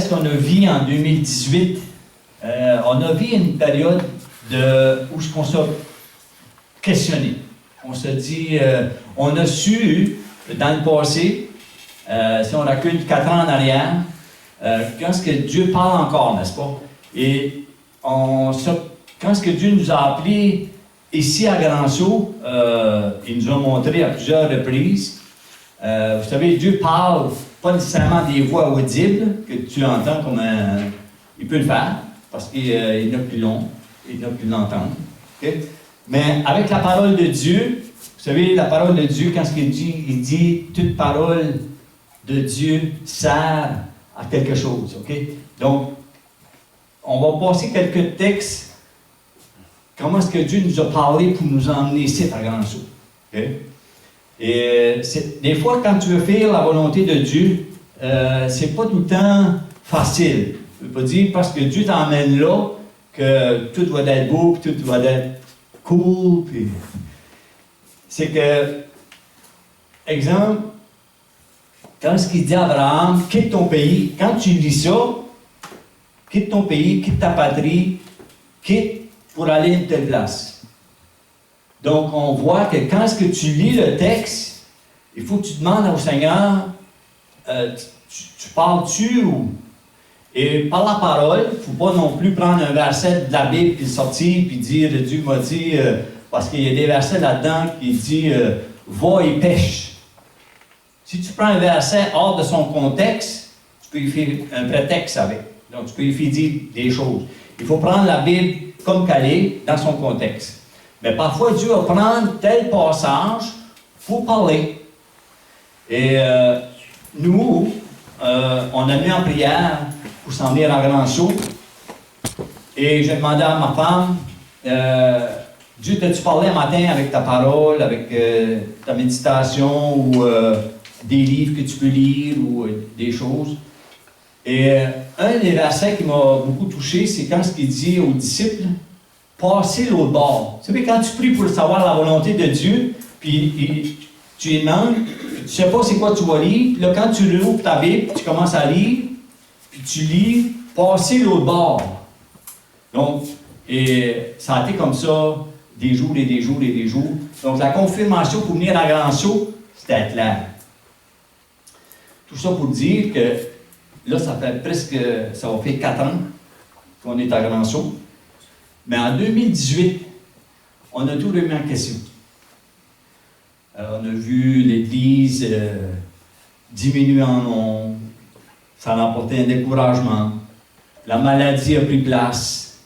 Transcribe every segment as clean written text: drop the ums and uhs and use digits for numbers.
qu'est-ce qu'on a vu en 2018? On a vu une période où on s'est questionné. On se dit, on a su, dans le passé, si on recule 4 ans en arrière, quand est-ce que Dieu parle encore, n'est-ce pas? Et quand est-ce que Dieu nous a appelés ici à Grand-Sault, il nous a montré à plusieurs reprises. Vous savez, Dieu parle pas nécessairement des voix audibles que tu entends comme il peut le faire, parce qu'il y en a plus long, il y en a plus l'entendre. Okay? Mais avec la parole de Dieu, vous savez, la parole de Dieu, quand il dit toute parole de Dieu sert à quelque chose. Okay? Donc, on va passer quelques textes. Comment est-ce que Dieu nous a parlé pour nous emmener ici à Grand-Sault? Okay? Et des fois, quand tu veux faire la volonté de Dieu, c'est pas tout le temps facile. Je ne veux pas dire parce que Dieu t'emmène là que tout va être beau, puis tout va être cool. Puis... C'est que, exemple, quand ce qu'il dit à Abraham, quitte ton pays, quand tu lis ça, quitte ton pays, quitte ta patrie, quitte pour aller à une telle place. Donc, on voit que quand est-ce que tu lis le texte, il faut que tu demandes au Seigneur, tu parles-tu ou... Et par la parole, il ne faut pas non plus prendre un verset de la Bible, puis le sortir, puis dire, Dieu m'a dit, parce qu'il y a des versets là-dedans qui disent, va et pêche. Si tu prends un verset hors de son contexte, tu peux y faire un prétexte avec. Donc, tu peux y faire dire des choses. Il faut prendre la Bible comme qu'elle est, dans son contexte. Mais parfois, Dieu va prendre tel passage pour parler. Et nous, on a mis en prière pour s'en venir à Grand-Sault. Et j'ai demandé à ma femme, Dieu, t'as-tu parlé un matin avec ta parole, avec ta méditation ou des livres que tu peux lire ou des choses? Et un des versets qui m'a beaucoup touché, c'est quand il dit aux disciples, passez l'autre bord. Vous savez, quand tu pries pour savoir la volonté de Dieu, puis tu lui demandes, tu ne sais pas c'est quoi tu vas lire, puis là, quand tu rouvres ta Bible, tu commences à lire, puis tu lis, passez l'autre bord. Donc, et ça a été comme ça, des jours et des jours et des jours. Donc, la confirmation pour venir à Grand-Sault, c'était clair. Tout ça pour dire que, là, ça va faire 4 ans qu'on est à Grand-Sault. Mais en 2018, on a tout remis en question. On a vu l'Église diminuer en nombre, ça a apporté un découragement, la maladie a pris place,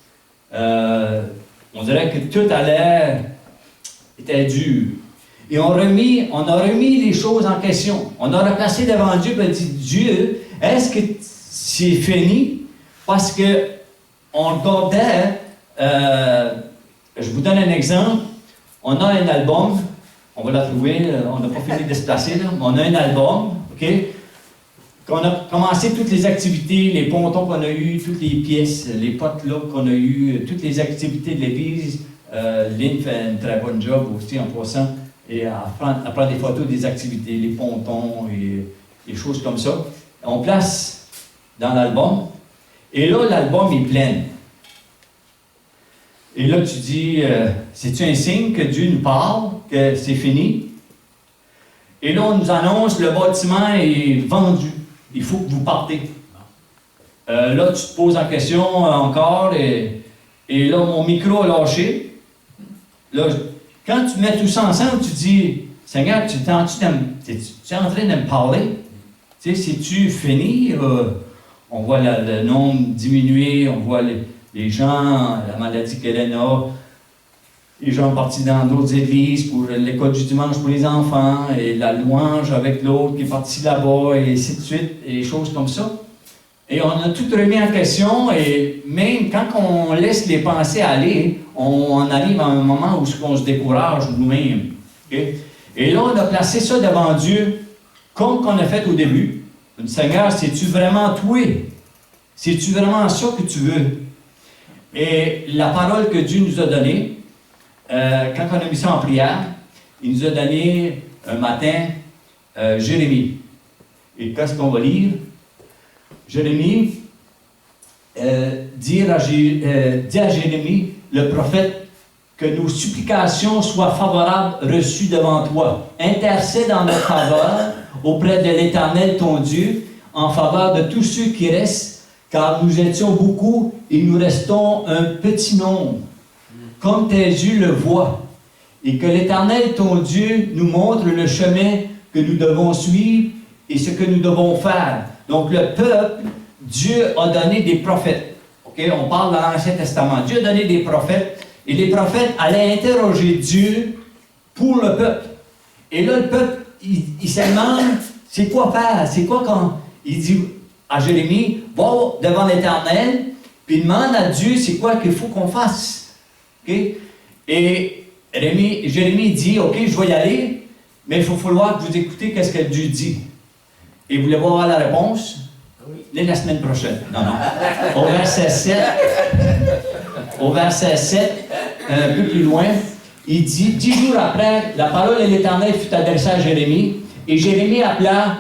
on dirait que tout à l'air était dur. Et on a remis les choses en question. On a replacé devant Dieu et dit, Dieu, est-ce que c'est fini? Parce qu'on regardait, je vous donne un exemple, on a un album, on va la trouver, on n'a pas fini de se placer, là, mais on a un album, OK? Qu'on a commencé toutes les activités, les pontons qu'on a eus, toutes les pièces, les potes là qu'on a eus, toutes les activités de l'Église. Lynn fait un très bon job aussi en passant, et à prendre des photos des activités, les pontons et des choses comme ça. On place dans l'album, et là, l'album est plein. Et là, tu dis, c'est-tu un signe que Dieu nous parle, que c'est fini? Et là, on nous annonce, le bâtiment est vendu. Il faut que vous partez. Là, tu te poses en question encore, et là, mon micro a lâché. Là, quand tu mets tout ça ensemble, tu dis, Seigneur, tu es en train de me parler? Tu sais, c'est-tu fini? On voit le nombre diminuer, on voit les gens, la maladie qu'Hélène a, les gens partis dans d'autres églises pour l'école du dimanche pour les enfants, et la louange avec l'autre qui est parti là-bas, et ainsi de suite, et des choses comme ça. Et on a tout remis en question, et même quand on laisse les pensées aller, on arrive à un moment où on se décourage nous-mêmes. Okay? Et là, on a placé ça devant Dieu, comme qu'on a fait au début. On dit, Seigneur, c'est-tu vraiment toi? C'est-tu vraiment ça que tu veux? Et la parole que Dieu nous a donnée, quand on a mis ça en prière, il nous a donné un matin Jérémie. Et qu'est-ce qu'on va lire? Jérémie, dit à Jérémie, le prophète, que nos supplications soient favorables, reçues devant toi. Intercède en notre faveur auprès de l'Éternel, ton Dieu, en faveur de tous ceux qui restent, car nous étions beaucoup et nous restons un petit nombre, comme tes yeux le voient. Et que l'Éternel, ton Dieu, nous montre le chemin que nous devons suivre et ce que nous devons faire. Donc le peuple, Dieu a donné des prophètes. Okay? On parle dans l'Ancien Testament. Dieu a donné des prophètes et les prophètes allaient interroger Dieu pour le peuple. Et là, le peuple, il se demande, c'est quoi faire? C'est quoi quand... Il dit à Jérémie, va devant l'Éternel, puis demande à Dieu, c'est quoi qu'il faut qu'on fasse? Okay? Et Jérémie dit, OK, je vais y aller, mais il faut falloir que vous écoutez qu'est-ce que Dieu dit. Et vous voulez voir la réponse? Oui. Dès la semaine prochaine. Non, non. Au verset 7, un peu plus loin, il dit, 10 jours après, la parole de l'Éternel fut adressée à Jérémie, et Jérémie appela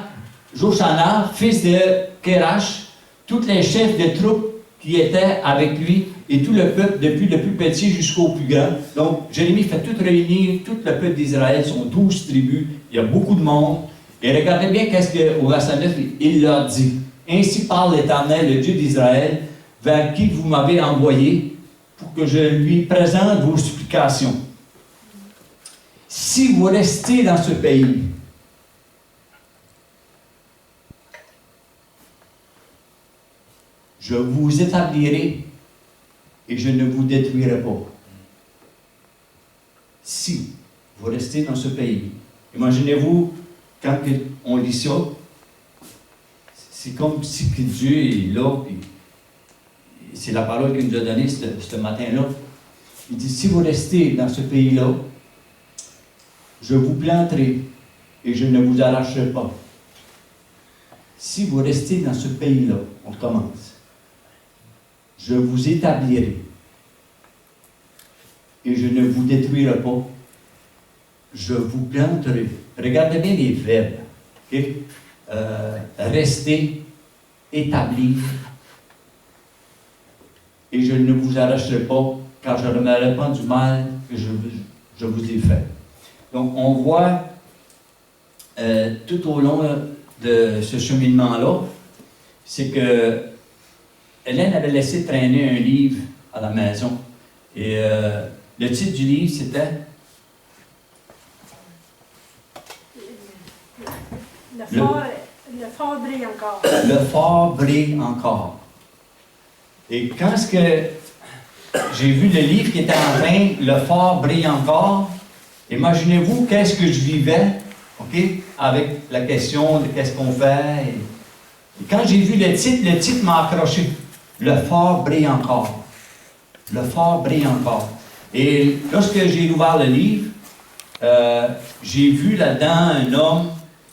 Joshana, fils de Kérash, tous les chefs de troupes qui étaient avec lui, et tout le peuple, depuis le plus petit jusqu'au plus grand. Donc, Jérémie fait tout réunir, tout le peuple d'Israël, sont 12 tribus, il y a beaucoup de monde. Et regardez bien qu'est-ce qu'au verset 9, il leur dit. Ainsi parle l'Éternel, le Dieu d'Israël, vers qui vous m'avez envoyé, pour que je lui présente vos supplications. Si vous restez dans ce pays, je vous établirai et je ne vous détruirai pas. Si vous restez dans ce pays. Imaginez-vous, quand on lit ça, c'est comme si Dieu est là, puis c'est la parole qu'il nous a donnée ce matin-là. Il dit, si vous restez dans ce pays-là, je vous planterai et je ne vous arracherai pas. Si vous restez dans ce pays-là, on commence. Je vous établirai et je ne vous détruirai pas. Je vous planterai. Regardez bien les verbes. Okay? Rester, établir, et je ne vous arracherai pas, car je ne me répands du mal que je vous ai fait. Donc, on voit tout au long de ce cheminement-là, c'est que Hélène avait laissé traîner un livre à la maison. Et le titre du livre, c'était Le phare brille encore. Le phare brille encore. Et quand est-ce que j'ai vu le livre qui était en train, Le phare brille encore, imaginez-vous qu'est-ce que je vivais, OK, avec la question de qu'est-ce qu'on fait. Et quand j'ai vu le titre m'a accroché. Le phare brille encore. Le phare brille encore. Et lorsque j'ai ouvert le livre, j'ai vu là-dedans un homme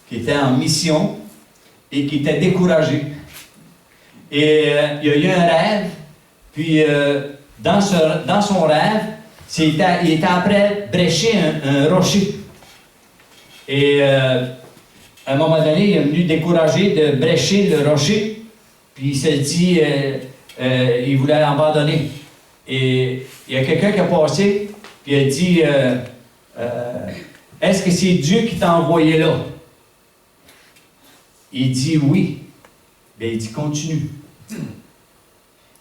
qui était en mission et qui était découragé. Et il a eu un rêve, puis dans son rêve, il était après brécher un rocher. Et à un moment donné, il est venu découragé de brécher le rocher, puis il s'est dit, il voulait abandonner. Et il y a quelqu'un qui a passé, puis il a dit, est-ce que c'est Dieu qui t'a envoyé là? Il dit oui. Bien, il dit continue.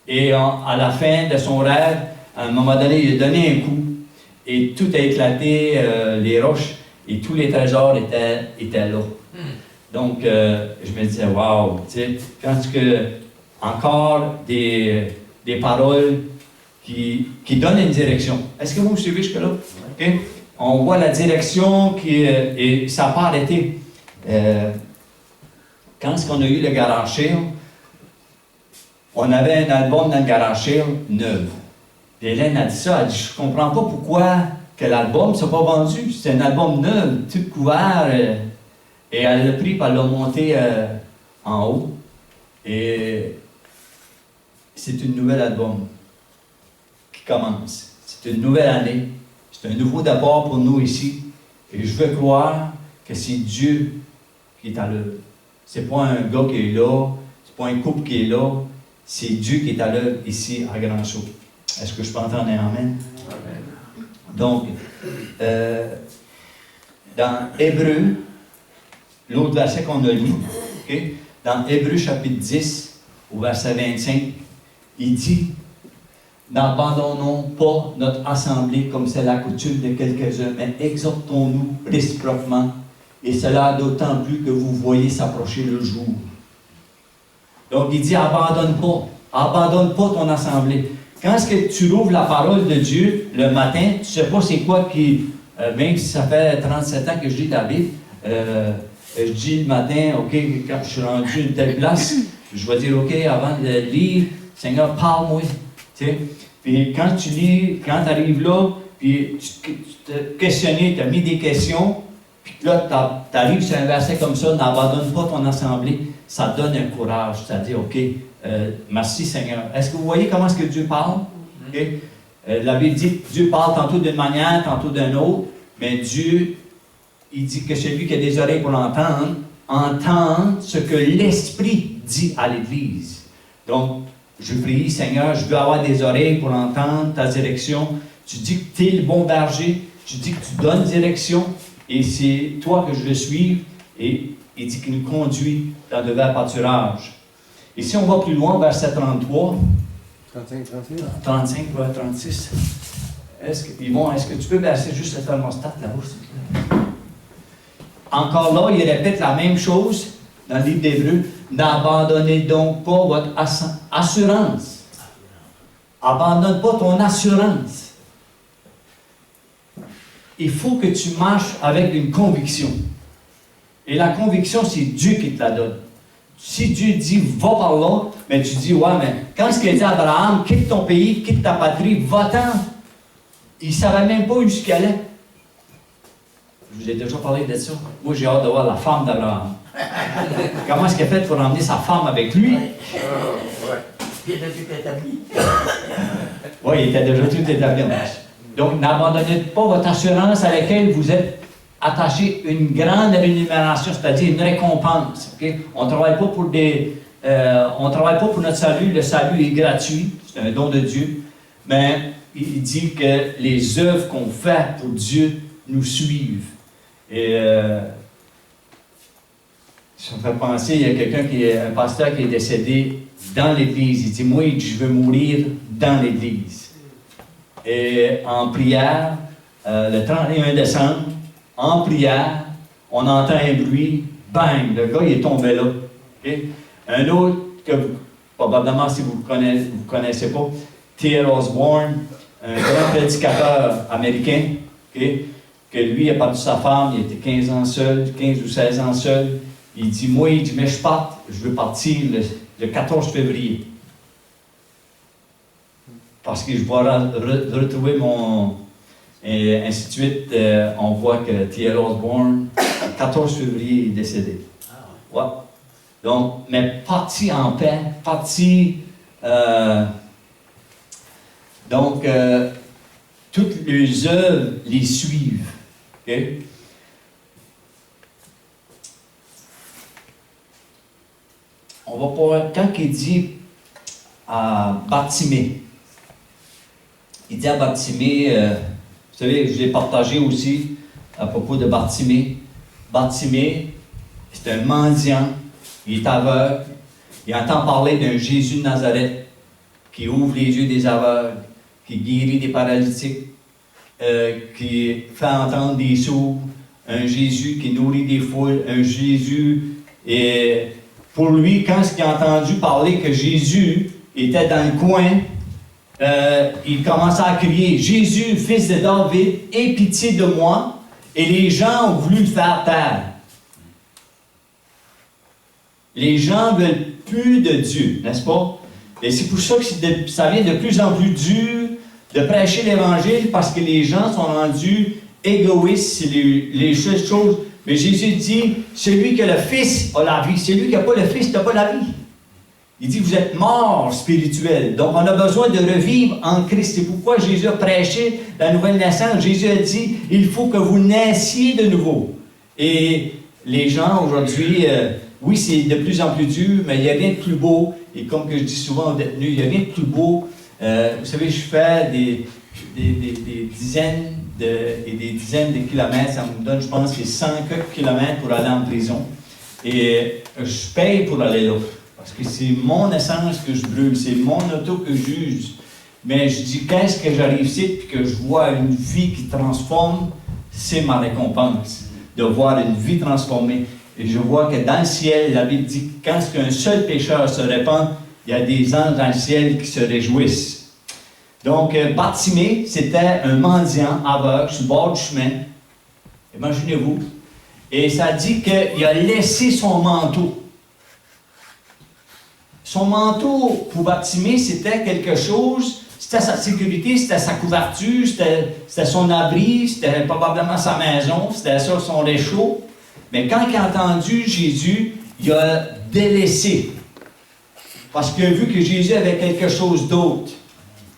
Et à la fin de son rêve, à un moment donné, il a donné un coup et tout a éclaté, les roches, et tous les trésors étaient là. Donc, je me disais, waouh, tu sais, quand que encore des paroles qui donnent une direction. Est-ce que vous me suivez jusque-là? Okay? On voit la direction et ça n'a pas arrêté. Quand on a eu le Garage Sale, on avait un album dans le Garage Sale neuf. Et Hélène a dit ça, elle dit, je ne comprends pas pourquoi que l'album ne s'est pas vendu. C'est un album neuf, tout couvert. Et elle l'a pris, puis elle l'a monté en haut. Et c'est un nouvel album qui commence. C'est une nouvelle année. C'est un nouveau départ pour nous ici. Et je veux croire que c'est Dieu qui est à l'œuvre. C'est pas un gars qui est là, c'est pas un couple qui est là, c'est Dieu qui est à l'œuvre ici à Grand Sault. Est-ce que je peux entendre un amen? Donc, dans Hébreu, l'autre verset qu'on a lu, okay? Dans Hébreu chapitre 10, au verset 25, il dit: n'abandonnons pas notre assemblée comme c'est la coutume de quelques-uns, mais exhortons-nous réciproquement, et cela d'autant plus que vous voyez s'approcher le jour. Donc il dit: abandonne pas ton assemblée. Quand est-ce que tu ouvres la parole de Dieu le matin, tu ne sais pas c'est quoi qui, même si ça fait 37 ans que je lis la Bible, je dis le matin, OK, quand je suis rendu à une telle place, je vais dire, OK, avant de lire, Seigneur, parle-moi. Tu sais? Puis quand tu lis, quand tu arrives là, puis tu te questionnes, tu as mis des questions, puis là, tu arrives sur un verset comme ça, n'abandonne pas ton assemblée, ça te donne un courage, c'est-à-dire, OK, merci Seigneur. Est-ce que vous voyez comment est-ce que Dieu parle? Okay? La Bible dit que Dieu parle tantôt d'une manière, tantôt d'une autre, mais Dieu, il dit que celui qui a des oreilles pour l'entendre, entende ce que l'Esprit dit à l'Église. Donc, je prie, Seigneur, je veux avoir des oreilles pour entendre ta direction. Tu dis que tu es le bon berger, tu dis que tu donnes direction, et c'est toi que je veux suivre, et il dit qu'il nous conduit dans de verts pâturages. Et si on va plus loin, verset 33, 35, 36. 35, 36, est-ce que tu peux verser juste le thermostat là-haut, s'il te plaît? Encore là, il répète la même chose dans le livre d'Hébreux. N'abandonnez donc pas votre assurance. Abandonne pas ton assurance. Il faut que tu marches avec une conviction. Et la conviction, c'est Dieu qui te la donne. Si Dieu dit, va par là, mais tu dis, ouais, mais quand ce qu'il dit à Abraham, quitte ton pays, quitte ta patrie, va-t'en. Il ne savait même pas où il allait. Je vous ai déjà parlé de ça. Moi, j'ai hâte de voir la femme d'Abraham. Comment est-ce qu'il a fait pour emmener sa femme avec lui? Il était tout établi. Oui, il était déjà tout établi. Donc, n'abandonnez pas votre assurance à laquelle vous êtes attaché une grande rémunération, c'est-à-dire une récompense. Okay? On ne travaille pas pour notre salut. Le salut est gratuit. C'est un don de Dieu. Mais il dit que les œuvres qu'on fait pour Dieu nous suivent. Et ça me fait penser, il y a quelqu'un un pasteur qui est décédé dans l'Église. Il dit, moi, je veux mourir dans l'Église. Et en prière, le 31 décembre, en prière, on entend un bruit, bang, le gars, il est tombé là. Okay? Un autre, que probablement, si vous ne connaissez pas, T.L. Osborne, un grand prédicateur américain, okay? Que lui a perdu sa femme, il était 15 ans seul, 15 ou 16 ans seul. Il dit, moi, mais je veux partir le 14 février. Parce que je vais retrouver mon... Et ainsi de suite, on voit que T.L. Osborne, le 14 février, est décédé. Ouais. Donc, mais parti en paix, parti... toutes les œuvres les suivent. Okay? On va pouvoir, quand il dit à Bartimée, il dit à Bartimée, vous savez, je l'ai partagé aussi à propos de Bartimée. Bartimée, c'est un mendiant, il est aveugle, il entend parler d'un Jésus de Nazareth qui ouvre les yeux des aveugles, qui guérit des paralytiques, qui fait entendre des sourds, un Jésus qui nourrit des foules, un Jésus. Et pour lui, quand il a entendu parler que Jésus était dans le coin, il commença à crier, « Jésus, fils de David, aie pitié de moi. » Et les gens ont voulu le faire taire. Les gens ne veulent plus de Dieu, n'est-ce pas? Et c'est pour ça que ça vient de plus en plus dur de prêcher l'Évangile, parce que les gens sont rendus égoïstes, c'est les choses. Mais Jésus dit, celui qui a le Fils a la vie, celui qui n'a pas le Fils n'a pas la vie. Il dit, vous êtes morts spirituels. Donc, on a besoin de revivre en Christ. C'est pourquoi Jésus a prêché la nouvelle naissance. Jésus a dit, il faut que vous naissiez de nouveau. Et les gens, aujourd'hui, oui, c'est de plus en plus dur, mais il n'y a rien de plus beau. Et comme que je dis souvent aux détenus, il n'y a rien de plus beau. Vous savez, je fais des dizaines et des dizaines de kilomètres. Ça me donne, je pense, c'est 100 kilomètres pour aller en prison. Et je paye pour aller là. Parce que c'est mon essence que je brûle, c'est mon auto que j'use. Mais je dis, qu'est-ce que j'arrive ici et que je vois une vie qui transforme, c'est ma récompense. De voir une vie transformée. Et je vois que dans le ciel, la Bible dit que quand un seul pécheur se répand, il y a des anges dans le ciel qui se réjouissent. Donc, Bartimée, c'était un mendiant aveugle sur le bord du chemin. Imaginez-vous. Et ça dit qu'il a laissé son manteau. Son manteau, pour Bartimée, c'était quelque chose, c'était sa sécurité, c'était sa couverture, c'était son abri, c'était probablement sa maison, c'était ça, son réchaud. Mais quand il a entendu Jésus, il a délaissé. Parce qu'il a vu que Jésus avait quelque chose d'autre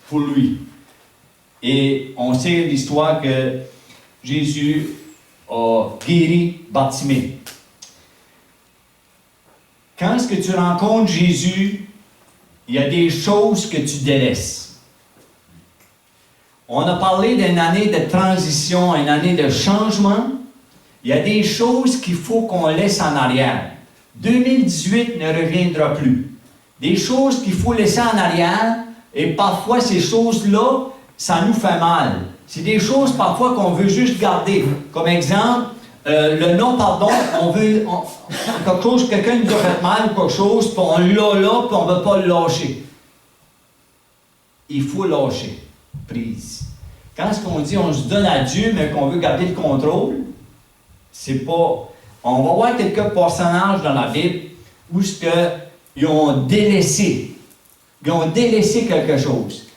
pour lui. Et on sait l'histoire que Jésus a guéri Bartimée. Quand est-ce que tu rencontres Jésus, il y a des choses que tu délaisses. On a parlé d'une année de transition, une année de changement. Il y a des choses qu'il faut qu'on laisse en arrière. 2018 ne reviendra plus. Des choses qu'il faut laisser en arrière, et parfois ces choses-là, ça nous fait mal. C'est des choses parfois qu'on veut juste garder. Comme exemple, le non-pardon, on veut quelque chose, quelqu'un nous a fait mal ou quelque chose, puis on l'a là, puis on ne veut pas le lâcher. Il faut lâcher prise. Quand est-ce qu'on dit on se donne à Dieu, mais qu'on veut garder le contrôle, c'est pas... On va voir quelques personnages dans la Bible où ils ont délaissé. Ils ont délaissé quelque chose.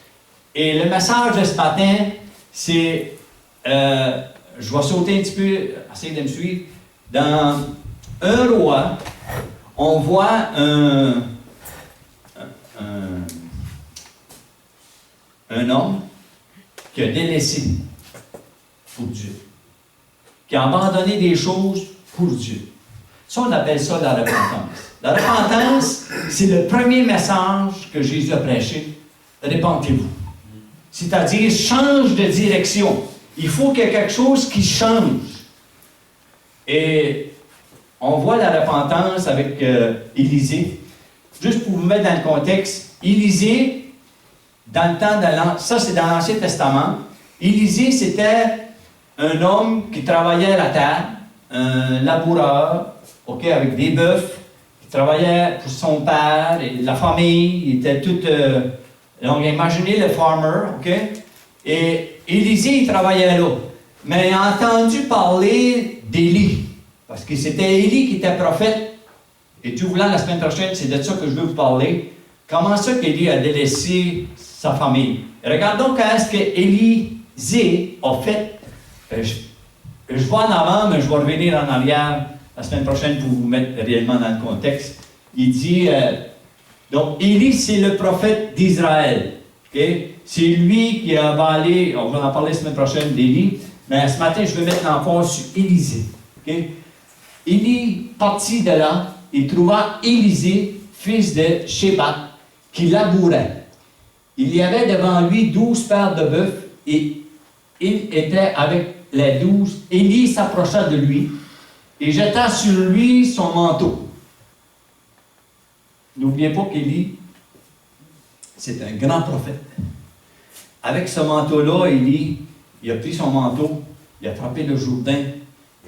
Et le message de ce matin, c'est... je vais sauter un petit peu, essayez de me suivre. Dans un roi, on voit un homme qui a délaissé pour Dieu, qui a abandonné des choses pour Dieu. Ça, on appelle ça la repentance. La repentance, c'est le premier message que Jésus a prêché. Repentez-vous. C'est-à-dire, change de direction. Il faut qu'il y ait quelque chose qui change. Et on voit la repentance avec Élisée. Juste pour vous mettre dans le contexte, Élisée, dans le temps de ça c'est dans l'Ancien Testament, Élisée c'était un homme qui travaillait à la terre, un laboureur, avec des bœufs, qui travaillait pour son père et la famille, il était tout... donc imaginez le farmer, et Élisée, il travaillait là. Mais il a entendu parler d'Élie. Parce que c'était Élie qui était prophète. Et Dieu voulant, la semaine prochaine, c'est de ça que je veux vous parler. Comment ça qu'Élie a délaissé sa famille? Et regardons quand est-ce qu'Élisée a fait. Je vais en avant, mais je vais revenir en arrière la semaine prochaine pour vous mettre réellement dans le contexte. Il dit... donc, Élie, c'est le prophète d'Israël. C'est lui qui va aller, on va en parler la semaine prochaine d'Élie, mais ce matin, je vais mettre l'emphase sur Élisée. Élie partit de là et trouva Élisée, fils de Shébat, qui labourait. Il y avait devant lui 12 paires de bœufs et il était avec les 12. Élie s'approcha de lui et jeta sur lui son manteau. N'oubliez pas qu'Élie, c'est un grand prophète. Avec ce manteau-là, Élie, il a pris son manteau, il a frappé le Jourdain,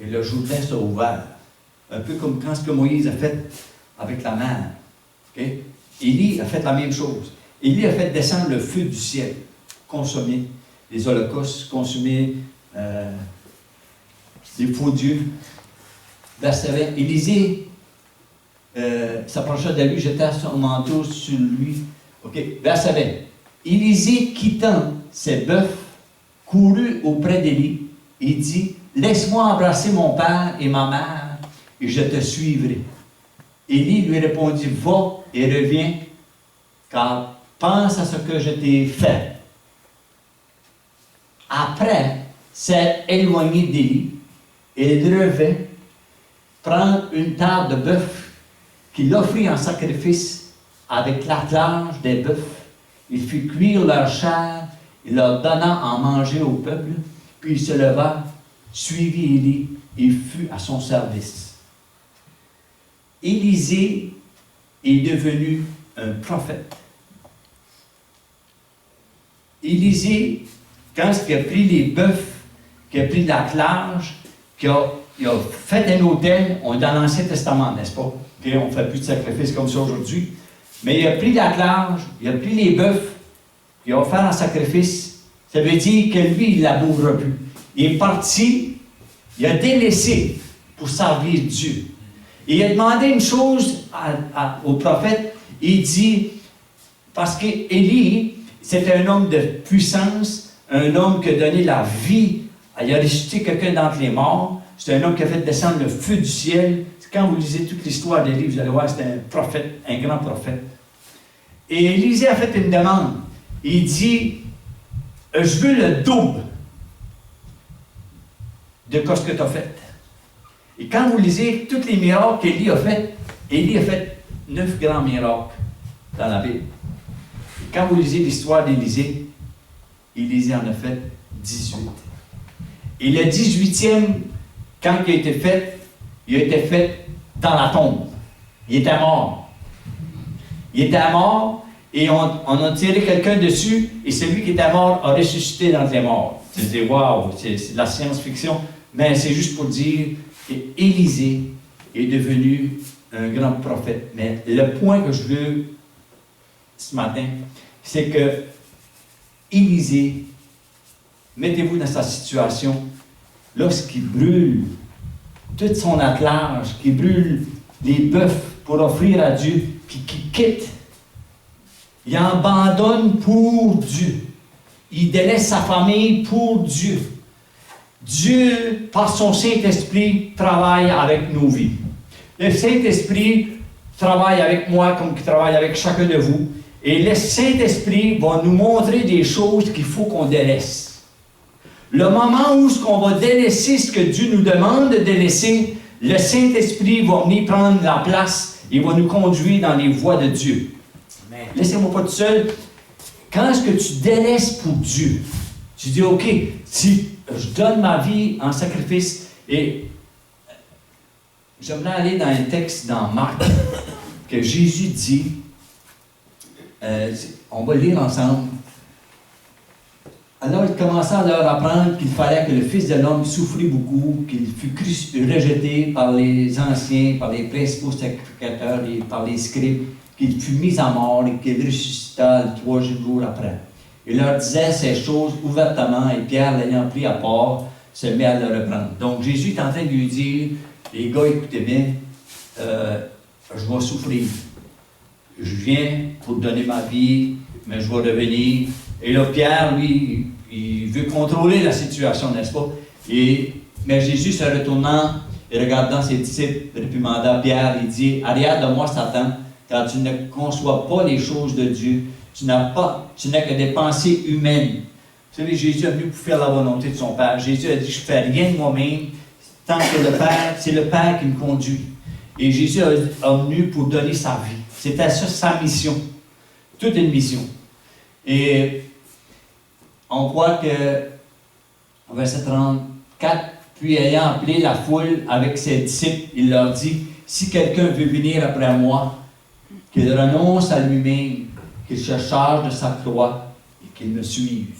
et le Jourdain s'est ouvert. Un peu comme quand ce que Moïse a fait avec la mer. Élie a fait la même chose. Élie a fait descendre le feu du ciel, consommer les holocaustes, consommer les faux dieux. Élisée s'approcha de lui, jeta son manteau sur lui. Verset 20. Élisée, quittant ses bœufs, courut auprès d'Élie et dit, « Laisse-moi embrasser mon père et ma mère, et je te suivrai. » Élie lui répondit, « Va et reviens, car pense à ce que je t'ai fait. » Après s'être éloigné d'Élie, il revint prendre une tare de bœuf qu'il offrit en sacrifice avec l'attelage des bœufs. Il fit cuire leur chair, il leur donna à manger au peuple, puis il se leva, suivit Élie, et fut à son service. Élisée est devenu un prophète. Élisée, quand il a pris les bœufs, qu'il a pris de l'attelage, qu'il a fait un autel, on est dans l'Ancien Testament, n'est-ce pas? Okay, on ne fait plus de sacrifices comme ça aujourd'hui. Mais il a pris l'attelage, il a pris les bœufs, il a offert un sacrifice. Ça veut dire que lui, il ne labourera plus. Il est parti, il a délaissé pour servir Dieu. Et il a demandé une chose au prophète, il dit, parce qu'Élie, c'était un homme de puissance, un homme qui a donné la vie, il a ressuscité quelqu'un d'entre les morts, c'est un homme qui a fait descendre le feu du ciel. Quand vous lisez toute l'histoire d'Élie, vous allez voir, c'est un prophète, un grand prophète. Et Élisée a fait une demande. Il dit, je veux le double de ce que tu as fait. Et quand vous lisez tous les miracles qu'Élie a fait 9 grands miracles dans la Bible. Et quand vous lisez l'histoire d'Élisée, Élisée en a fait 18. Et le 18e, quand il a été fait, il a été fait dans la tombe. Il était mort. Il était mort et on a tiré quelqu'un dessus et celui qui était mort a ressuscité dans les morts. Tu te dis, waouh, c'est de la science-fiction, mais c'est juste pour dire qu'Élisée est devenu un grand prophète. Mais le point que je veux ce matin, c'est que Élisée, mettez-vous dans sa situation, lorsqu'il brûle tout son attelage, qu'il brûle les bœufs pour offrir à Dieu, puis qu'il quitte. Il abandonne pour Dieu. Il délaisse sa famille pour Dieu. Dieu, par son Saint-Esprit, travaille avec nos vies. Le Saint-Esprit travaille avec moi comme il travaille avec chacun de vous. Et le Saint-Esprit va nous montrer des choses qu'il faut qu'on délaisse. Le moment où on va délaisser ce que Dieu nous demande de délaisser, le Saint-Esprit va venir prendre la place et va nous conduire dans les voies de Dieu. Laissez-moi pas tout seul. Quand est-ce que tu délaisses pour Dieu? Tu dis, OK, si je donne ma vie en sacrifice, et j'aimerais aller dans un texte dans Marc, que Jésus dit, on va lire ensemble. Alors il commença à leur apprendre qu'il fallait que le Fils de l'homme souffrit beaucoup, qu'il fût rejeté par les anciens, par les principaux sacrificateurs, et par les scribes, qu'il fut mis à mort et qu'il ressuscita le 3 jours après. Il leur disait ces choses ouvertement et Pierre, l'ayant pris à part, se met à le reprendre. Donc Jésus est en train de lui dire, les gars, écoutez bien, je vais souffrir. Je viens pour donner ma vie, mais je vais revenir. Et là, Pierre, lui, il veut contrôler la situation, n'est-ce pas? Mais Jésus, se retournant et regardant ses disciples, réprimanda Pierre, il dit, arrière de moi, Satan, car tu ne conçois pas les choses de Dieu. Tu n'as que des pensées humaines. Vous savez, Jésus est venu pour faire la volonté de son Père. Jésus a dit, je ne fais rien de moi-même, tant que le Père, c'est le Père qui me conduit. Et Jésus est venu pour donner sa vie. C'était ça sa mission. Toute une mission. Et on voit que, verset 34, puis ayant appelé la foule avec ses disciples, il leur dit, si quelqu'un veut venir après moi, qu'il renonce à lui-même, qu'il se charge de sa croix et qu'il me suive.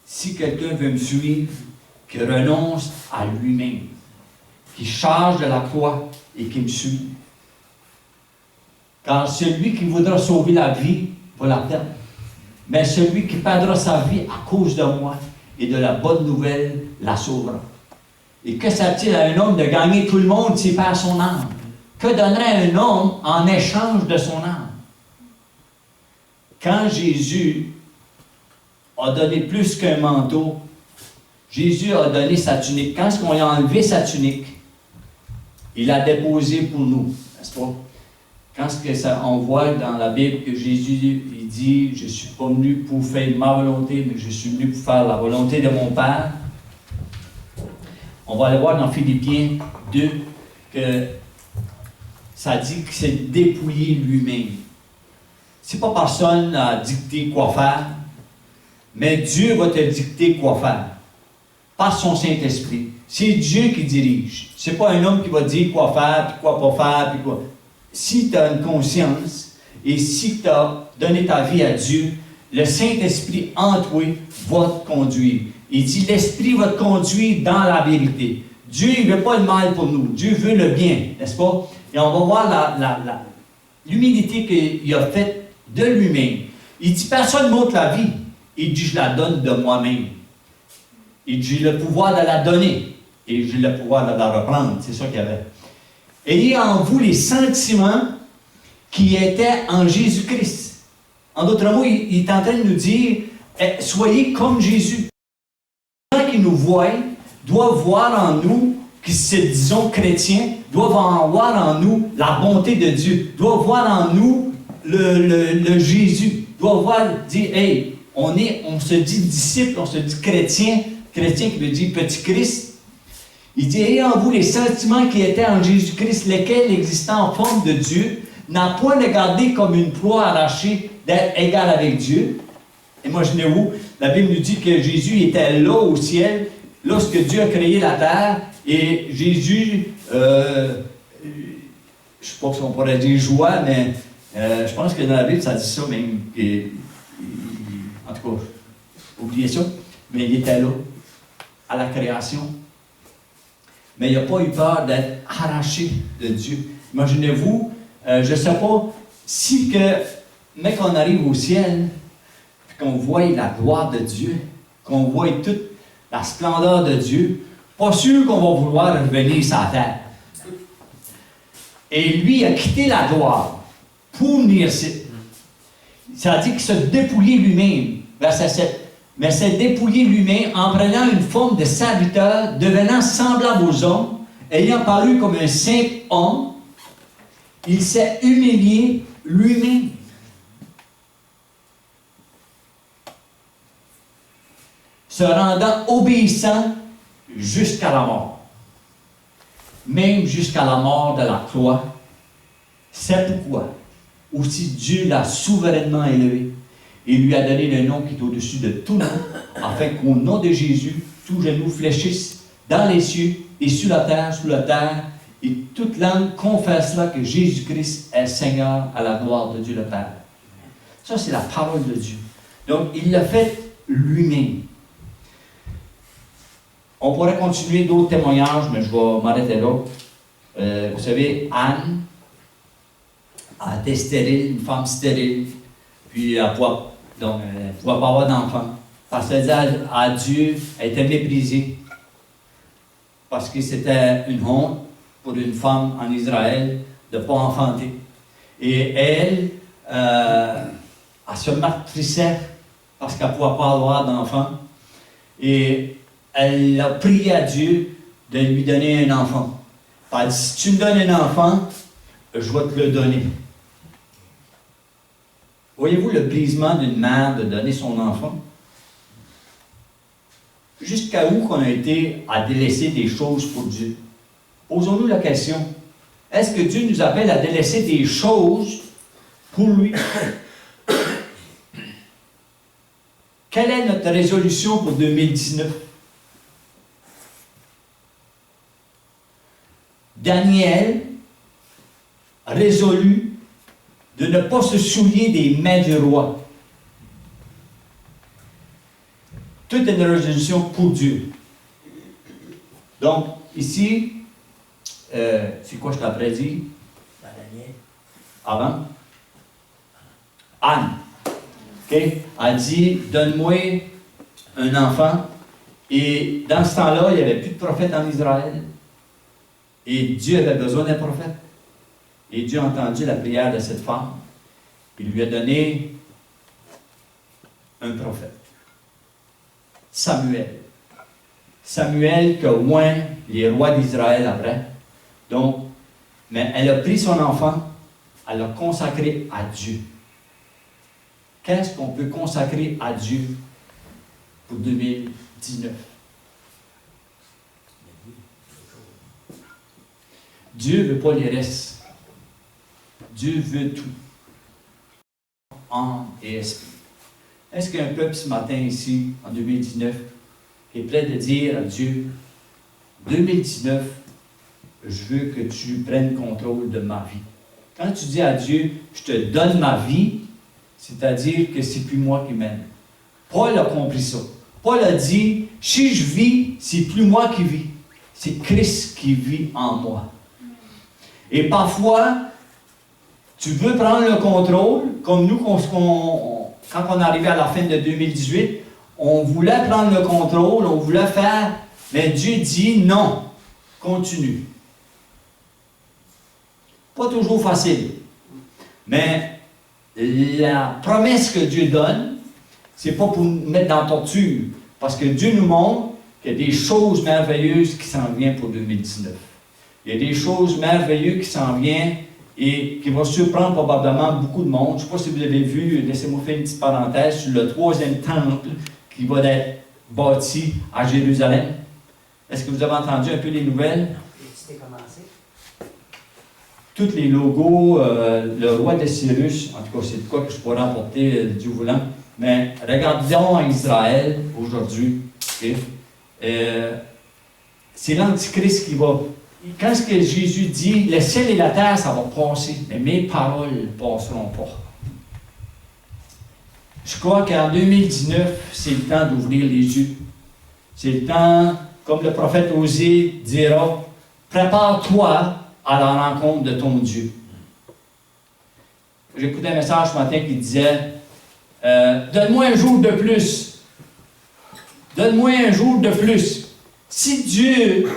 Si quelqu'un veut me suivre, qu'il renonce à lui-même, qu'il charge de la croix et qu'il me suive. Car celui qui voudra sauver la vie va la perdre. Mais celui qui perdra sa vie à cause de moi et de la bonne nouvelle la sauvera. Et que sert-il à un homme de gagner tout le monde s'il perd son âme? Que donnerait un homme en échange de son âme? Quand Jésus a donné plus qu'un manteau, Jésus a donné sa tunique. Quand on a enlevé sa tunique, il l'a déposée pour nous, n'est-ce pas? Quand on voit dans la Bible que Jésus il dit « Je ne suis pas venu pour faire ma volonté, mais je suis venu pour faire la volonté de mon Père », on va aller voir dans Philippiens 2, que ça dit qu'il s'est dépouillé lui-même. C'est pas personne à dicter quoi faire, mais Dieu va te dicter quoi faire. Par son Saint-Esprit. C'est Dieu qui dirige. C'est pas un homme qui va dire quoi faire, puis quoi pas faire, puis quoi. Si tu as une conscience, et si tu as donné ta vie à Dieu, le Saint-Esprit en toi va te conduire. Il dit, l'Esprit va te conduire dans la vérité. Dieu, il ne veut pas le mal pour nous. Dieu veut le bien, n'est-ce pas? Et on va voir l'humilité qu'il a faite de lui-même. Il dit, personne ne montre la vie. Il dit, je la donne de moi-même. Il dit, j'ai le pouvoir de la donner. Et j'ai le pouvoir de la reprendre. C'est ça qu'il y avait. Ayez en vous les sentiments qui étaient en Jésus-Christ. En d'autres mots, il est en train de nous dire, soyez comme Jésus. Les gens qui nous voient doivent voir en nous, qui se disons chrétiens, doivent en voir en nous la bonté de Dieu, doivent voir en nous le Jésus, doivent voir, dire, hey, on se dit disciple, on se dit chrétien qui veut dire petit Christ. Il dit, ayez en vous les sentiments qui étaient en Jésus-Christ, lesquels, existant en forme de Dieu, n'a point de garder comme une proie arrachée d'être égal avec Dieu. Imaginez-vous, la Bible nous dit que Jésus était là au ciel, lorsque Dieu a créé la terre, et Jésus, je ne sais pas si on pourrait dire joie, mais je pense que dans la Bible, ça dit ça même. En tout cas, oubliez ça, mais il était là, à la création. Mais il n'a pas eu peur d'être arraché de Dieu. Imaginez-vous, je ne sais pas, si mais qu'on arrive au ciel, puis qu'on voit la gloire de Dieu, qu'on voit toute la splendeur de Dieu, pas sûr qu'on va vouloir revenir sur la terre. Et lui a quitté la gloire pour venir ici. Ça dit qu'il se dépouillait lui-même, verset 7. Mais s'est dépouillé lui-même en prenant une forme de serviteur, devenant semblable aux hommes, ayant paru comme un simple homme, il s'est humilié lui-même. Se rendant obéissant jusqu'à la mort. Même jusqu'à la mort de la croix. C'est pourquoi aussi Dieu l'a souverainement élevé et lui a donné le nom qui est au-dessus de tout nom, afin qu'au nom de Jésus, tout genou fléchisse dans les cieux et sur la terre, sous la terre, et toute langue confessera que Jésus-Christ est Seigneur à la gloire de Dieu le Père. Ça, c'est la parole de Dieu. Donc, il l'a fait lui-même. On pourrait continuer d'autres témoignages, mais je vais m'arrêter là. Vous savez, Anne a été stérile, une femme stérile, puis elle ne pouvait pas avoir d'enfant. Parce qu'elle disait à Dieu, elle était méprisée. Parce que c'était une honte pour une femme en Israël de ne pas enfanter. Et elle se matrissait parce qu'elle ne pouvait pas avoir d'enfant. Et elle a prié à Dieu de lui donner un enfant. Elle a dit, si tu me donnes un enfant, je vais te le donner. Voyez-vous le brisement d'une mère de donner son enfant? Jusqu'à où qu'on a été à délaisser des choses pour Dieu? Posons-nous la question. Est-ce que Dieu nous appelle à délaisser des choses pour lui? Quelle est notre résolution pour 2019? Daniel résolut de ne pas se souiller des mains du roi. Toute une résolution pour Dieu. Donc, ici, c'est quoi je t'ai prédit? Avant? Anne. Okay? Elle dit, donne-moi un enfant. Et dans ce temps-là, il n'y avait plus de prophète en Israël. Et Dieu avait besoin d'un prophète. Et Dieu a entendu la prière de cette femme. Il lui a donné un prophète. Samuel. Samuel qui a oint les rois d'Israël après. Donc, mais elle a pris son enfant, elle l'a consacré à Dieu. Qu'est-ce qu'on peut consacrer à Dieu pour 2019? Dieu ne veut pas les restes. Dieu veut tout. Âme et esprit. Est-ce qu'il y a un peuple ce matin ici, en 2019, qui est prêt de dire à Dieu, 2019, je veux que tu prennes contrôle de ma vie. Quand tu dis à Dieu, je te donne ma vie, c'est-à-dire que c'est plus moi qui mène. Paul a compris ça. Paul a dit, si je vis, c'est plus moi qui vis. C'est Christ qui vit en moi. Et parfois, tu veux prendre le contrôle, comme nous, quand on arrivait à la fin de 2018, on voulait prendre le contrôle, on voulait faire, mais Dieu dit non, continue. Pas toujours facile, mais la promesse que Dieu donne, c'est pas pour nous mettre dans la torture, parce que Dieu nous montre qu'il y a des choses merveilleuses qui s'en viennent pour 2019. Il y a des choses merveilleuses qui s'en viennent et qui vont surprendre probablement beaucoup de monde. Je ne sais pas si vous avez vu, laissez-moi faire une petite parenthèse, sur le 3e temple qui va être bâti à Jérusalem. Est-ce que vous avez entendu un peu les nouvelles? C'était commencé. Tous les logos, le roi de Cyrus, en tout cas, c'est de quoi que je pourrais apporter, Dieu voulant. Mais regardons à Israël aujourd'hui. Okay? C'est l'Antichrist qui va. Quand est-ce que Jésus dit, le ciel et la terre, ça va passer, mais mes paroles ne passeront pas. Je crois qu'en 2019, c'est le temps d'ouvrir les yeux. C'est le temps, comme le prophète Osée dira, prépare-toi à la rencontre de ton Dieu. J'écoutais un message ce matin qui disait, donne-moi un jour de plus. Donne-moi un jour de plus. Si Dieu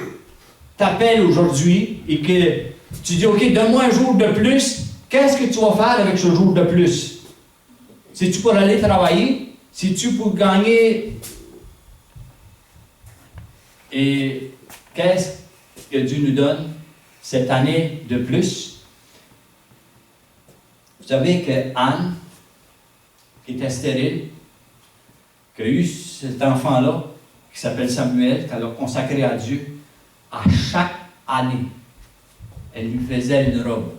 t'appelle aujourd'hui et que tu dis, OK, donne-moi un jour de plus, qu'est-ce que tu vas faire avec ce jour de plus? C'est-tu pour aller travailler? C'est-tu pour gagner? Et qu'est-ce que Dieu nous donne cette année de plus? Vous savez que Anne, qui était stérile, qui a eu cet enfant-là, qui s'appelle Samuel, qu'elle a consacré à Dieu, à chaque année, elle lui faisait une robe.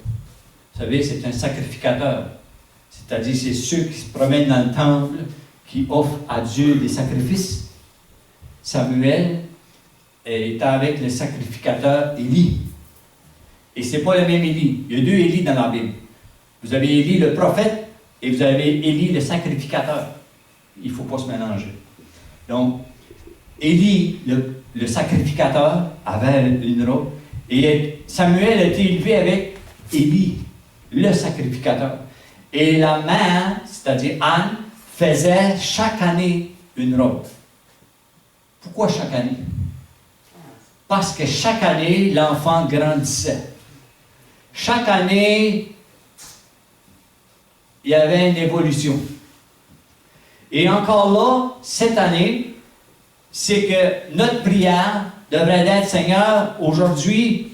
Vous savez, c'est un sacrificateur. C'est-à-dire, c'est ceux qui se promènent dans le temple, qui offrent à Dieu des sacrifices. Samuel était avec le sacrificateur Élie. Et ce n'est pas le même Élie. Il y a 2 Élie dans la Bible. Vous avez Élie le prophète et vous avez Élie le sacrificateur. Il ne faut pas se mélanger. Donc, Élie, le sacrificateur, avait une robe. Et Samuel a été élevé avec Élie, le sacrificateur. Et la mère, c'est-à-dire Anne, faisait chaque année une robe. Pourquoi chaque année? Parce que chaque année, l'enfant grandissait. Chaque année, il y avait une évolution. Et encore là, cette année, c'est que notre prière devrait être, Seigneur, aujourd'hui,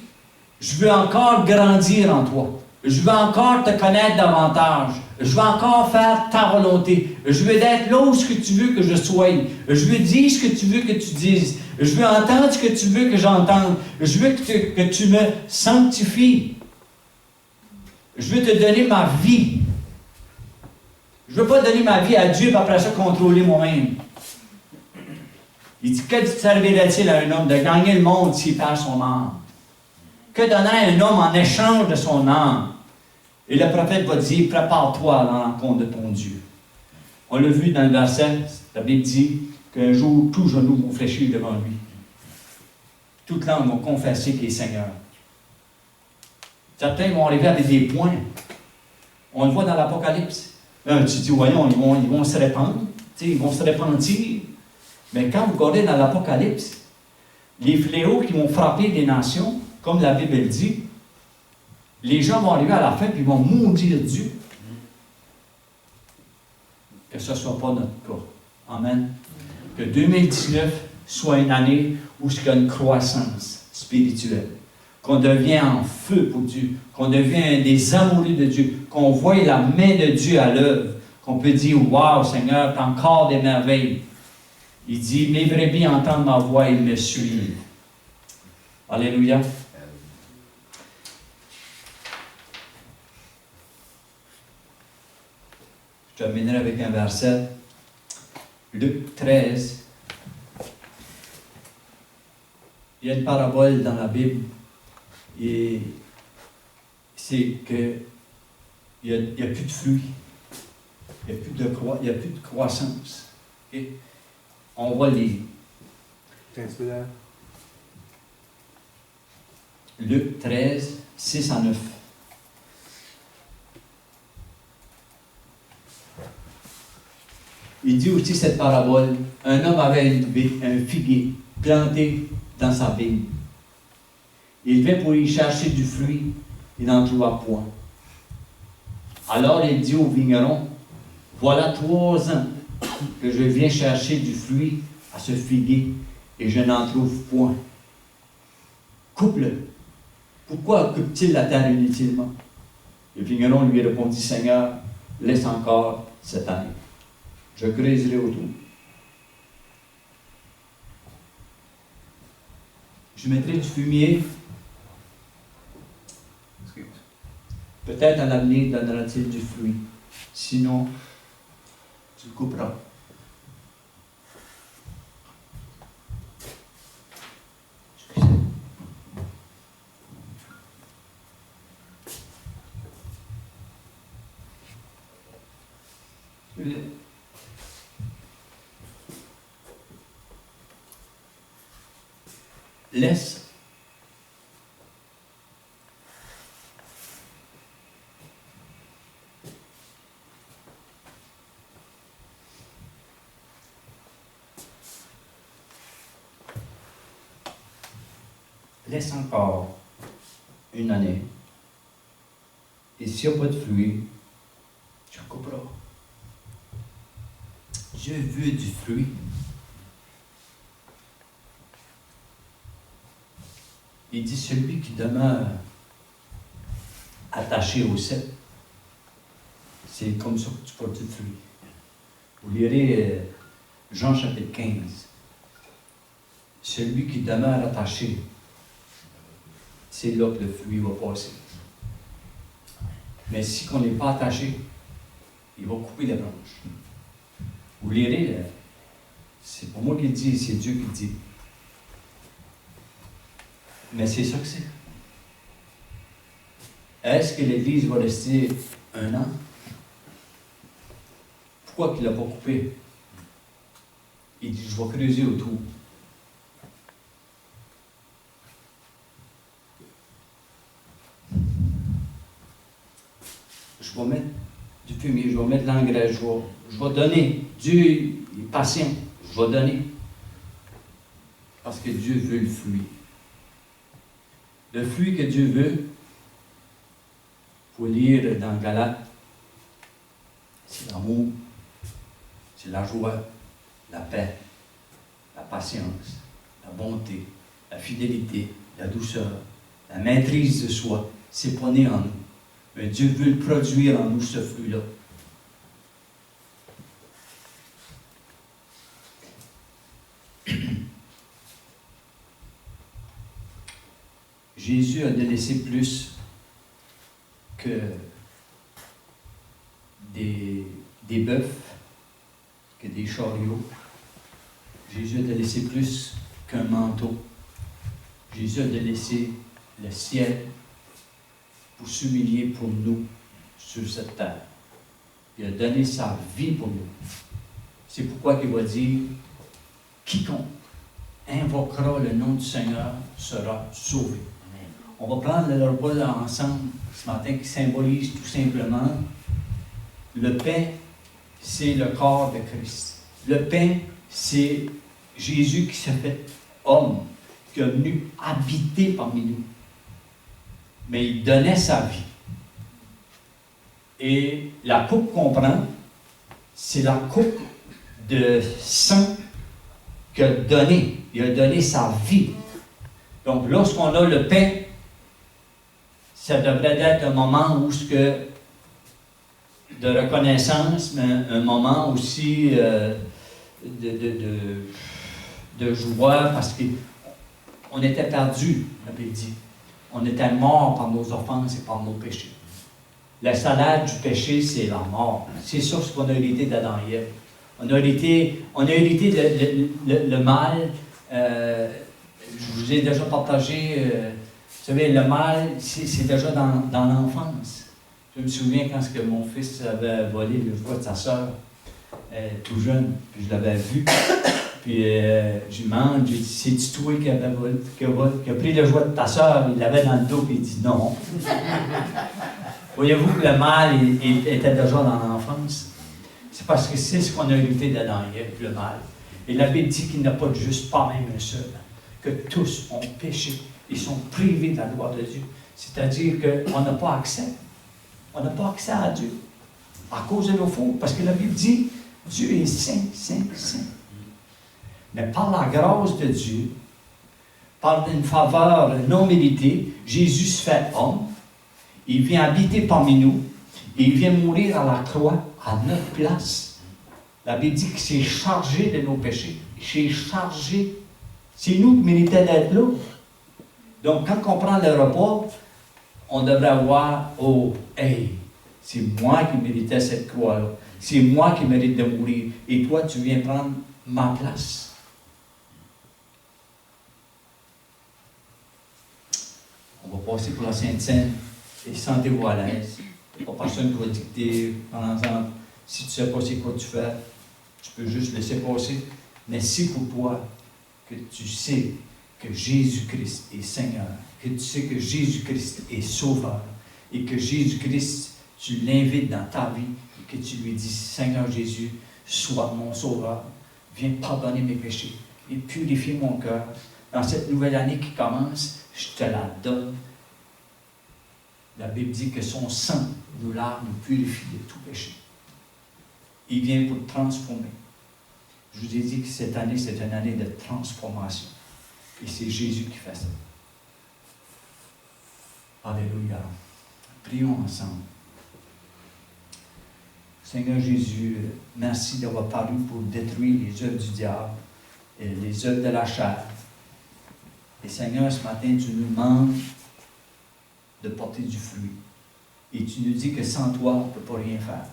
je veux encore grandir en toi. Je veux encore te connaître davantage. Je veux encore faire ta volonté. Je veux être là où ce que tu veux que je sois. Je veux dire ce que tu veux que tu dises. Je veux entendre ce que tu veux que j'entende. Je veux que tu me sanctifies. Je veux te donner ma vie. Je ne veux pas donner ma vie à Dieu et après ça contrôler moi-même. Il dit, que servirait-il à un homme de gagner le monde s'il perd son âme? Que donnerait un homme en échange de son âme? Et le prophète va dire, prépare-toi à la rencontre de ton Dieu. On l'a vu dans le verset, la Bible dit qu'un jour, tous genoux vont fléchir devant lui. Toute langue va confesser qu'il est Seigneur. Certains vont arriver avec des points. On le voit dans l'Apocalypse. Tu dis, voyons, ils vont se répandre, ils vont se repentir. Mais quand vous regardez dans l'Apocalypse, les fléaux qui vont frapper les nations, comme la Bible dit, les gens vont arriver à la fin et ils vont maudire Dieu. Que ce ne soit pas notre cas. Amen. Que 2019 soit une année où il y a une croissance spirituelle. Qu'on devient en feu pour Dieu. Qu'on devient des amoureux de Dieu. Qu'on voit la main de Dieu à l'œuvre. Qu'on peut dire, waouh, Seigneur, tu as encore des merveilles. Il dit, mes brebis entendent ma voix et me suivent. Alléluia. Je terminerai avec un verset. Luc 13. Il y a une parabole dans la Bible et c'est que il n'y a plus de fruits, il n'y a plus de croissance. Okay? On va lire. Luc 13, 6 à 9. Il dit aussi cette parabole. Un homme avait un figuier planté dans sa vigne. Il vint pour y chercher du fruit, il n'en trouva point. Alors il dit au vigneron, voilà 3 ans que je viens chercher du fruit à ce figuier et je n'en trouve point. Coupe-le. Pourquoi occupe-t-il la terre inutilement? Le vigneron lui répondit, Seigneur, laisse encore cette année. Je creuserai autour. Je mettrai du fumier. Peut-être à l'avenir donnera-t-il du fruit. Sinon, tu le couperas. Laisse encore une année et s'il n'y a pas de fruit, tu le couperas. Dieu veut du fruit. Il dit, celui qui demeure attaché au cep, c'est comme ça que tu portes du fruit. Vous lirez Jean chapitre 15. Celui qui demeure attaché, c'est là que le fruit va passer. Mais si on n'est pas attaché, il va couper les branches. Vous lirez, c'est pas moi qui le dis, c'est Dieu qui le dit. Mais c'est ça que c'est. Est-ce que l'Église va rester 1 an? Pourquoi qu'il ne l'a pas coupé? Il dit, je vais creuser autour. Je vais mettre du fumier, je vais mettre de l'engrais, je vais donner. Dieu est patient, je vais donner. Parce que Dieu veut le fruit. Le fruit que Dieu veut, il faut lire dans Galates, c'est l'amour, c'est la joie, la paix, la patience, la bonté, la fidélité, la douceur, la maîtrise de soi. C'est pas né en nous. Mais Dieu veut le produire en nous, ce fruit-là. Jésus a délaissé plus que des bœufs, que des chariots. Jésus a délaissé plus qu'un manteau. Jésus a délaissé le ciel pour s'humilier pour nous sur cette terre. Il a donné sa vie pour nous. C'est pourquoi il va dire, quiconque invoquera le nom du Seigneur sera sauvé. On va prendre le repas ensemble ce matin qui symbolise tout simplement le pain, c'est le corps de Christ. Le pain, c'est Jésus qui s'est fait homme, qui est venu habiter parmi nous. Mais il donnait sa vie. Et la coupe qu'on prend, c'est la coupe de sang qu'il a donné. Il a donné sa vie. Donc, lorsqu'on a le pain, ça devrait être un moment où ce que de reconnaissance, mais un moment aussi de joie, parce qu'on était perdus, la Bible dit. On était morts par nos offenses et par nos péchés. Le salaire du péché, c'est la mort. C'est ça ce qu'on a hérité d'Adam et Ève. On a hérité le mal. Je vous ai déjà partagé, vous savez, le mal, c'est déjà dans l'enfance. Je me souviens quand mon fils avait volé le jouet de sa soeur, tout jeune, puis je l'avais vu. Puis je lui demande, j'ai dit, c'est-tu toi qui a pris le jouet de ta soeur? Il l'avait dans le dos, puis il dit non. Voyez-vous que le mal était déjà dans l'enfance? C'est parce que c'est ce qu'on a hérité d'Adam et Ève, le mal. Et la Bible dit qu'il n'y a pas de juste, pas même un seul. Que tous ont péché. Ils sont privés de la gloire de Dieu. C'est-à-dire qu'on n'a pas accès. On n'a pas accès à Dieu. À cause de nos fautes. Parce que la Bible dit, Dieu est saint, saint, saint. Mais par la grâce de Dieu, par une faveur non méritée, Jésus se fait homme. Il vient habiter parmi nous. Et il vient mourir à la croix à notre place. La Bible dit qu'il s'est chargé de nos péchés. Il s'est chargé. C'est nous qui méritions d'être là. Donc, quand on prend le repas, on devrait avoir, oh, hey, c'est moi qui méritais cette croix-là. C'est moi qui mérite de mourir. Et toi, tu viens prendre ma place. On va passer pour la Sainte Seine. Et sentez-vous à l'aise. Il n'y a pas personne qui va dicter, par exemple, si tu ne sais pas c'est quoi tu fais, tu peux juste laisser passer. Mais si pour toi, que tu sais que Jésus-Christ est Seigneur, que tu sais que Jésus-Christ est Sauveur, et que Jésus-Christ, tu l'invites dans ta vie, et que tu lui dis, Seigneur Jésus, sois mon Sauveur, viens pardonner mes péchés, et purifier mon cœur. Dans cette nouvelle année qui commence, je te la donne. La Bible dit que son sang nous lave, nous purifie de tout péché. Il vient pour transformer. Je vous ai dit que cette année, c'est une année de transformation. Et c'est Jésus qui fait ça. Alléluia. Prions ensemble. Seigneur Jésus, merci d'avoir paru pour détruire les œuvres du diable et les œuvres de la chair. Et Seigneur, ce matin, tu nous demandes de porter du fruit. Et tu nous dis que sans toi, on ne peut pas rien faire.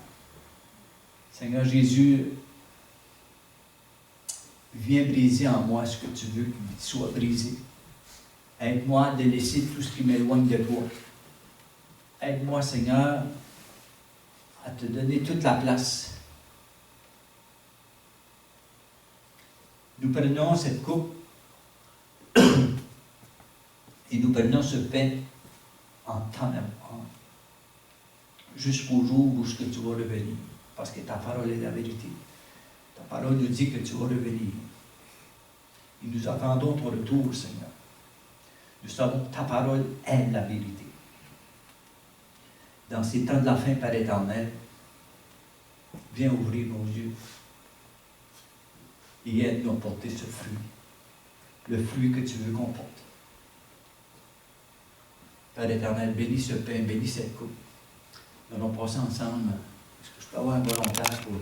Seigneur Jésus, viens briser en moi ce que tu veux qu'il soit brisé. Aide-moi à délaisser tout ce qui m'éloigne de toi. Aide-moi, Seigneur, à te donner toute la place. Nous prenons cette coupe et nous prenons ce pain en temps d'amour, jusqu'au jour où tu vas revenir. Parce que ta parole est la vérité. Ta parole nous dit que tu vas revenir. Et nous attendons ton retour, Seigneur. Nous savons que ta parole est la vérité. Dans ces temps de la fin, Père éternel, viens ouvrir nos yeux et aide-nous à porter ce fruit. Le fruit que tu veux qu'on porte. Père éternel, bénis ce pain, bénis cette coupe. Nous allons passer ensemble. Est-ce que je peux avoir un volontaire pour